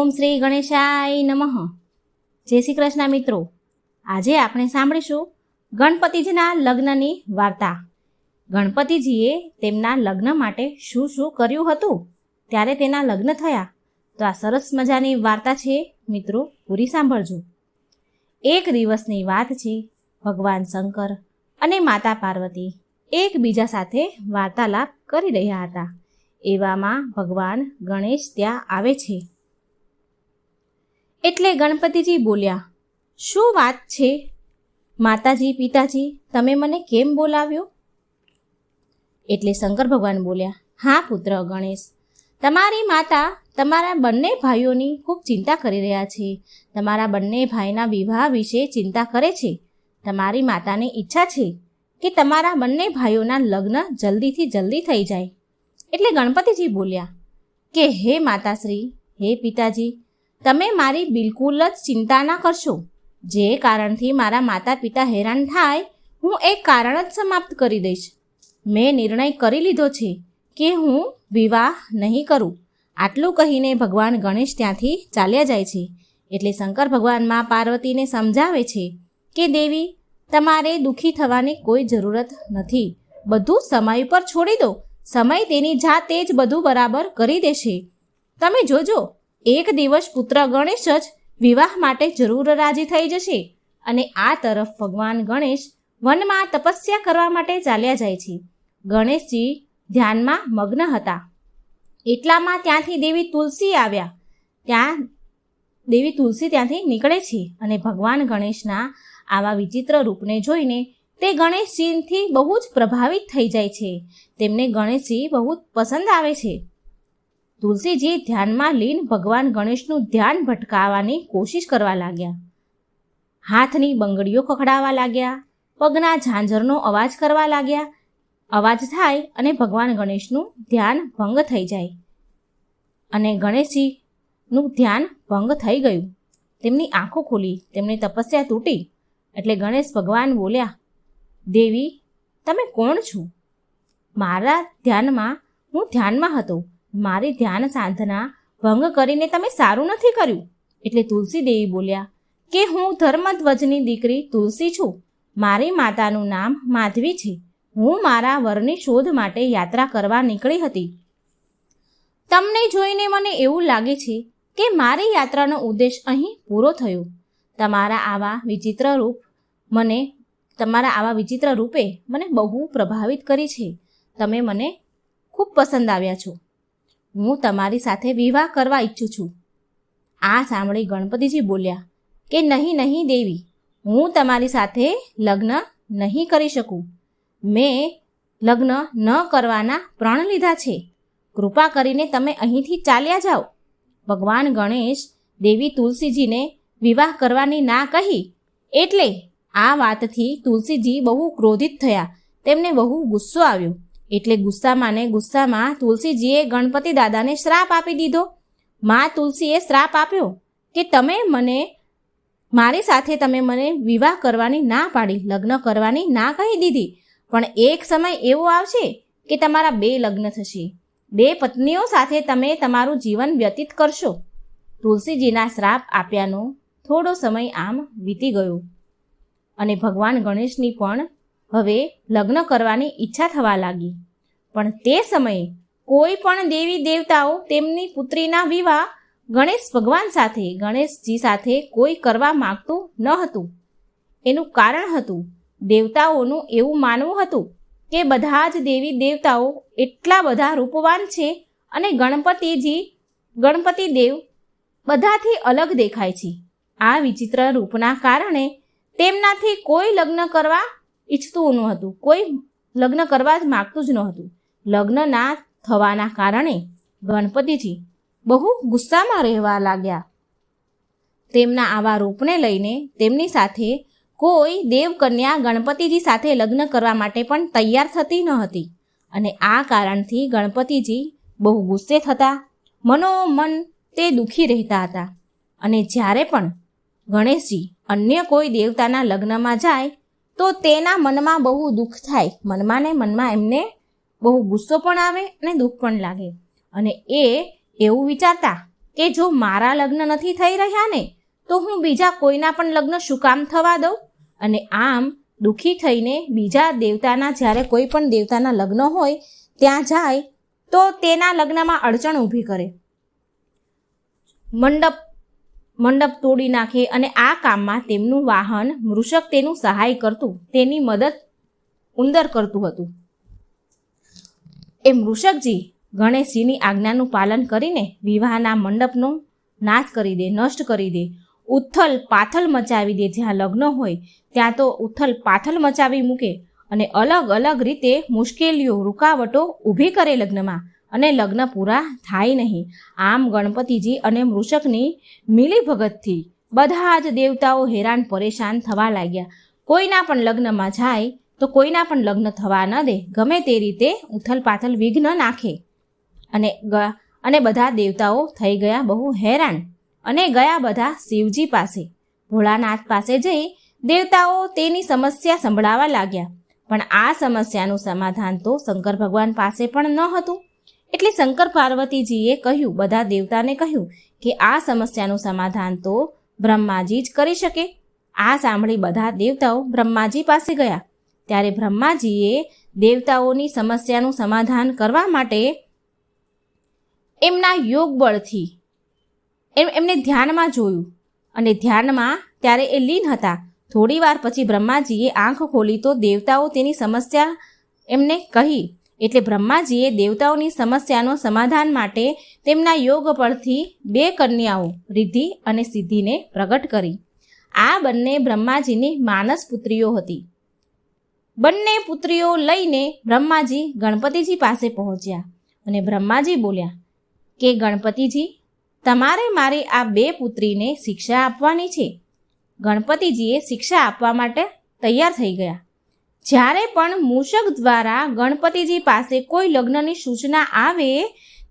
ઓમ શ્રી ગણેશાય નમઃ. જય શ્રી કૃષ્ણ મિત્રો. આજે આપણે સાંભળીશું ગણપતિજીના લગ્નની વાર્તા. ગણપતિજીએ તેમના લગ્ન માટે શું શું કર્યું હતું ત્યારે તેના લગ્ન થયા. તો આ સરસ મજાની વાર્તા છે મિત્રો, પૂરી સાંભળજો. એક દિવસની વાત છે. ભગવાન શંકર અને માતા પાર્વતી એકબીજા સાથે વાર્તાલાપ કરી રહ્યા હતા. એવામાં ભગવાન ગણેશ ત્યાં આવે છે. એટલે ગણપતિજી બોલ્યા, શું વાત છે માતાજી, પિતાજી, તમે મને કેમ બોલાવ્યો? એટલે શંકર ભગવાન બોલ્યા, હા પુત્ર ગણેશ, તમારી માતા તમારા બંને ભાઈઓની ખૂબ ચિંતા કરી રહ્યા છે. તમારા બંને ભાઈના વિવાહ વિશે ચિંતા કરે છે. તમારી માતાની ઈચ્છા છે કે તમારા બંને ભાઈઓના લગ્ન જલ્દીથી જલ્દી થઈ જાય. એટલે ગણપતિજી બોલ્યા કે હે માતાશ્રી, હે પિતાજી, તમે મારી બિલકુલ જ ચિંતા ના કરશો. જે કારણથી મારા માતા પિતા હેરાન થાય, હું એ કારણ જ સમાપ્ત કરી દઈશ. મેં નિર્ણય કરી લીધો છે કે હું વિવાહ નહીં કરું. આટલું કહીને ભગવાન ગણેશ ત્યાંથી ચાલ્યા જાય છે. એટલે શંકર ભગવાન માં પાર્વતીને સમજાવે છે કે દેવી, તમારે દુઃખી થવાની કોઈ જરૂરત નથી. બધું સમય પર છોડી દો. સમય તેની જાતે જ બધું બરાબર કરી દેશે. તમે જોજો, એક દિવસ પુત્ર ગણેશ જ વિવાહ માટે જરૂર રાજી થઈ જશે. અને આ તરફ ભગવાન ગણેશ વનમાં તપસ્યા કરવા માટે ચાલ્યા જાય છે. ગણેશજી ધ્યાનમાં મગ્ન હતા. એટલામાં ત્યાંથી દેવી તુલસી આવ્યા. દેવી તુલસી ત્યાંથી નીકળે છે અને ભગવાન ગણેશના આવા વિચિત્ર રૂપને જોઈને તે ગણેશજીથી બહુ જ પ્રભાવિત થઈ જાય છે. તેમને ગણેશજી બહુ જ પસંદ આવે છે. તુલસીજી ધ્યાનમાં લીન ભગવાન ગણેશનું ધ્યાન ભટકાવવાની કોશિશ કરવા લાગ્યા. હાથની બંગડીઓ ખખડાવવા લાગ્યા, પગના ઝાંઝરનો અવાજ કરવા લાગ્યા. અવાજ થાય અને ભગવાન ગણેશનું ધ્યાન ભંગ થઈ જાય. અને ગણેશજીનું ધ્યાન ભંગ થઈ ગયું. તેમની આંખો ખુલી, તેમની તપસ્યા તૂટી. એટલે ગણેશ ભગવાન બોલ્યા, દેવી, તમે કોણ છો? મારા ધ્યાનમાં હું ધ્યાનમાં હતો. મારી ધ્યાન સાધના ભંગ કરીને તમે સારું નથી કર્યું. એટલે તુલસી દેવી બોલ્યા કે હું ધર્મધ્વજની દીકરી તુલસી છું. મારી માતાનું નામ માધવી છે. હું મારા વરની શોધ માટે યાત્રા કરવા નીકળી હતી. તમને જોઈને મને એવું લાગે છે કે મારી યાત્રાનો ઉદ્દેશ અહીં પૂરો થયો. તમારા આવા વિચિત્ર રૂપે મને બહુ પ્રભાવિત કરી છે. તમે મને ખૂબ પસંદ આવ્યા છો. હું તમારી સાથે વિવાહ કરવા ઈચ્છું છું. આ સાંભળી ગણપતિજી બોલ્યા કે નહીં નહીં દેવી, હું તમારી સાથે લગ્ન નહીં કરી શકું. મેં લગ્ન ન કરવાના પ્રણ લીધા છે. કૃપા કરીને તમે અહીંથી ચાલ્યા જાઓ. ભગવાન ગણેશ દેવી તુલસીજીને વિવાહ કરવાની ના કહી. એટલે આ વાતથી તુલસીજી બહુ ક્રોધિત થયા. તેમને બહુ ગુસ્સો આવ્યો. એટલે ગુસ્સામાં તુલસીજીએ ગણપતિ દાદાને શ્રાપ આપી દીધો. માં તુલસીએ શ્રાપ આપ્યો કે મારી સાથે તમે મને વિવાહ કરવાની ના પાડી, લગ્ન કરવાની ના કહી દીધી. પણ એક સમય એવો આવશે કે તમારા 2 લગ્ન થશે. 2 પત્નીઓ સાથે તમે તમારું જીવન વ્યતીત કરશો. તુલસીજીના શ્રાપ આપ્યાનો થોડો સમય આમ વીતી ગયો અને ભગવાન ગણેશની પણ હવે લગ્ન કરવાની ઈચ્છા થવા લાગી. પણ તે સમયે કોઈ પણ દેવી દેવતાઓ તેમની પુત્રીના વિવાહ ગણેશજી સાથે કોઈ કરવા માંગતું ન હતું. એનું કારણ હતું, દેવતાઓનું એવું માનવું હતું કે બધા જ દેવી દેવતાઓ એટલા બધા રૂપવાન છે અને ગણપતિ દેવ બધાથી અલગ દેખાય છે. આ વિચિત્ર રૂપના કારણે તેમનાથી કોઈ લગ્ન કરવા ઈચ્છતું નહોતું. કોઈ લગ્ન કરવા જ માગતું જ નહોતું. લગ્ન ના થવાના કારણે ગણપતિજી બહુ ગુસ્સામાં રહેવા લાગ્યા. તેમના આવા રૂપને લઈને તેમની સાથે કોઈ દેવકન્યા ગણપતિજી સાથે લગ્ન કરવા માટે પણ તૈયાર થતી ન હતી. અને આ કારણથી ગણપતિજી બહુ ગુસ્સે થતા, મનોમન તે દુઃખી રહેતા હતા. અને જ્યારે પણ ગણેશજી અન્ય કોઈ દેવતાના લગ્નમાં જાય તો તેના મનમાં બહુ દુઃખ થાય. મનમાં એમને બહુ ગુસ્સો પણ આવે અને દુઃખ પણ લાગે. અને એ એવું વિચારતા કે જો મારા લગ્ન નથી થઈ રહ્યા ને તો હું બીજા કોઈના પણ લગ્ન શું કામ થવા દઉં? અને આમ દુઃખી થઈને બીજા દેવતાના જ્યારે કોઈ પણ દેવતાના લગ્ન હોય ત્યાં જાય તો તેના લગ્નમાં અડચણ ઊભી કરે, મંડપ તોડી નાખે અને આ કામમાં તેમનું વાહન મૃષક તેનું સહાય કરતું, તેની મદદ ઉંદર કરતું હતું. એ મૃષકજી ગણેશજીની આજ્ઞાનું પાલન કરીને વિવાહના મંડપનો નાશ કરી દે, નષ્ટ કરી દે, ઉથલ પાથલ મચાવી દે. જ્યાં લગ્ન હોય ત્યાં તો ઉથલ પાથલ મચાવી મૂકે અને અલગ અલગ રીતે મુશ્કેલીઓ, રૂકાવટો ઊભી કરે લગ્નમાં અને લગ્ન પૂરા થાય નહીં. આમ ગણપતિજી અને મૃષકની મિલીભગતથી બધા જ દેવતાઓ હેરાન પરેશાન થવા લાગ્યા. કોઈના પણ લગ્નમાં જાય તો કોઈના પણ લગ્ન થવા ન દે, ગમે તે રીતે ઉથલ પાથલ વિઘ્ન નાખે. અને બધા દેવતાઓ થઈ ગયા બહુ હેરાન અને ગયા બધા શિવજી પાસે, ભોળાનાથ પાસે જઈ દેવતાઓ તેની સમસ્યા સંભળાવા લાગ્યા. પણ આ સમસ્યાનું સમાધાન તો શંકર ભગવાન પાસે પણ ન હતું. એટલે શંકર પાર્વતીજીએ કહ્યું, બધા દેવતાને કહ્યું કે આ સમસ્યાનું સમાધાન તો બ્રહ્માજી જ કરી શકે. આ સાંભળી બધા દેવતાઓ બ્રહ્માજી પાસે ગયા. ત્યારે બ્રહ્માજીએ દેવતાઓની સમસ્યાનું સમાધાન કરવા માટે એમના યોગ બળથી એમને ધ્યાનમાં જોયું અને ધ્યાનમાં ત્યારે એ લીન હતા. થોડી વાર પછી બ્રહ્માજીએ આંખ ખોલી તો દેવતાઓ તેની સમસ્યા એમને કહી. એટલે બ્રહ્માજીએ દેવતાઓની સમસ્યાનો સમાધાન માટે તેમના યોગ બળથી 2 કન્યાઓ રિદ્ધિ અને સિદ્ધિને પ્રગટ કરી. આ બંને બ્રહ્માજીની માનસ પુત્રીઓ હતી. બંને પુત્રીઓ લઈને બ્રહ્માજી ગણપતિજી પાસે પહોંચ્યા અને બ્રહ્માજી બોલ્યા કે ગણપતિજી, તમારે મારી આ 2 પુત્રીને શિક્ષા આપવાની છે. ગણપતિજીએ શિક્ષા આપવા માટે તૈયાર થઈ ગયા. જ્યારે પણ મૂષક દ્વારા ગણપતિજી પાસે કોઈ લગ્નની સૂચના આવે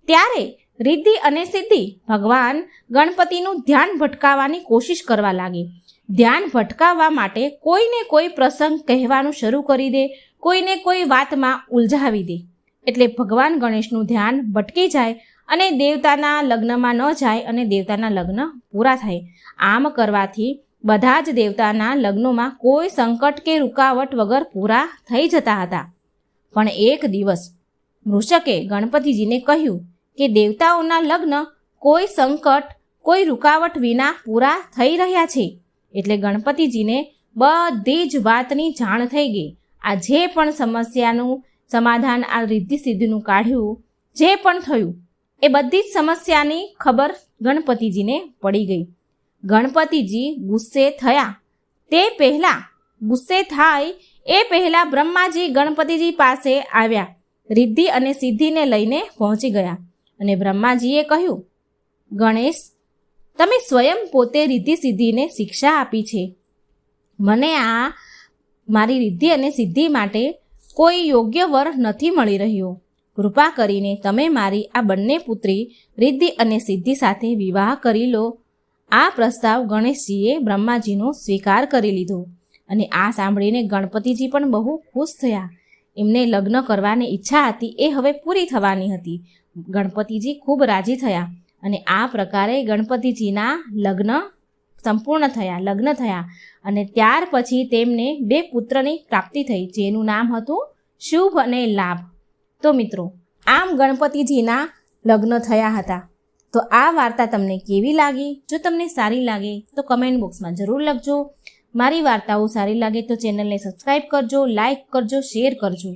ત્યારે રિદ્ધિ અને સિદ્ધિ ભગવાન ગણપતિનું ધ્યાન ભટકાવવાની કોશિશ કરવા લાગી. ધ્યાન ભટકાવવા માટે કોઈને કોઈ પ્રસંગ કહેવાનું શરૂ કરી દે, કોઈને કોઈ વાતમાં ઉલઝાવી દે. એટલે ભગવાન ગણેશનું ધ્યાન ભટકી જાય અને દેવતાના લગ્નમાં ન જાય અને દેવતાના લગ્ન પૂરા થાય. આમ કરવાથી બધા જ દેવતાના લગ્નોમાં કોઈ સંકટ કે રૂકાવટ વગર પૂરા થઈ જતા હતા. પણ એક દિવસ મૃષકે ગણપતિજીને કહ્યું કે દેવતાઓના લગ્ન કોઈ સંકટ, કોઈ રૂકાવટ વિના પૂરા થઈ રહ્યા છે. એટલે ગણપતિજીને બધી જ વાતની જાણ થઈ ગઈ. આ જે પણ સમસ્યાનું સમાધાન આ રિદ્ધિ સિદ્ધિનું કાઢ્યું, જે પણ થયું એ બધી જ સમસ્યાની ખબર ગણપતિજીને પડી ગઈ. ગણપતિજી ગુસ્સે થયા. તે પહેલાં ગુસ્સે થાય એ પહેલાં બ્રહ્માજી ગણપતિજી પાસે આવ્યા, રિદ્ધિ અને સિદ્ધિને લઈને પહોંચી ગયા અને બ્રહ્માજીએ કહ્યું, ગણેશ, તમે સ્વયં પોતે રિદ્ધિ સિદ્ધિને શિક્ષા આપી છે. મને આ મારી રિદ્ધિ અને સિદ્ધિ માટે કોઈ યોગ્ય વર નથી મળી રહ્યો. કૃપા કરીને તમે મારી આ બંને પુત્રી રિદ્ધિ અને સિદ્ધિ સાથે વિવાહ કરી લો. આ પ્રસ્તાવ ગણેશજીએ બ્રહ્માજીનો સ્વીકાર કરી લીધો અને આ સાંભળીને ગણપતિજી પણ બહુ ખુશ થયા. એમને લગ્ન કરવાની ઈચ્છા હતી એ હવે પૂરી થવાની હતી. ગણપતિજી ખૂબ રાજી થયા અને આ પ્રકારે ગણપતિજીના લગ્ન સંપૂર્ણ થયા, લગ્ન થયા અને ત્યાર પછી તેમને 2 પુત્રની પ્રાપ્તિ થઈ, જેનું નામ હતું શુભ અને લાભ. તો મિત્રો, આમ ગણપતિજીના લગ્ન થયા હતા. તો આ વાર્તા તમને કેવી લાગી? જો તમને સારી લાગે તો કમેન્ટ બોક્સમાં જરૂર લખજો. મારી વાર્તાઓ સારી લાગે તો ચેનલને સબસ્ક્રાઈબ કરજો, લાઈક કરજો, શેર કરજો.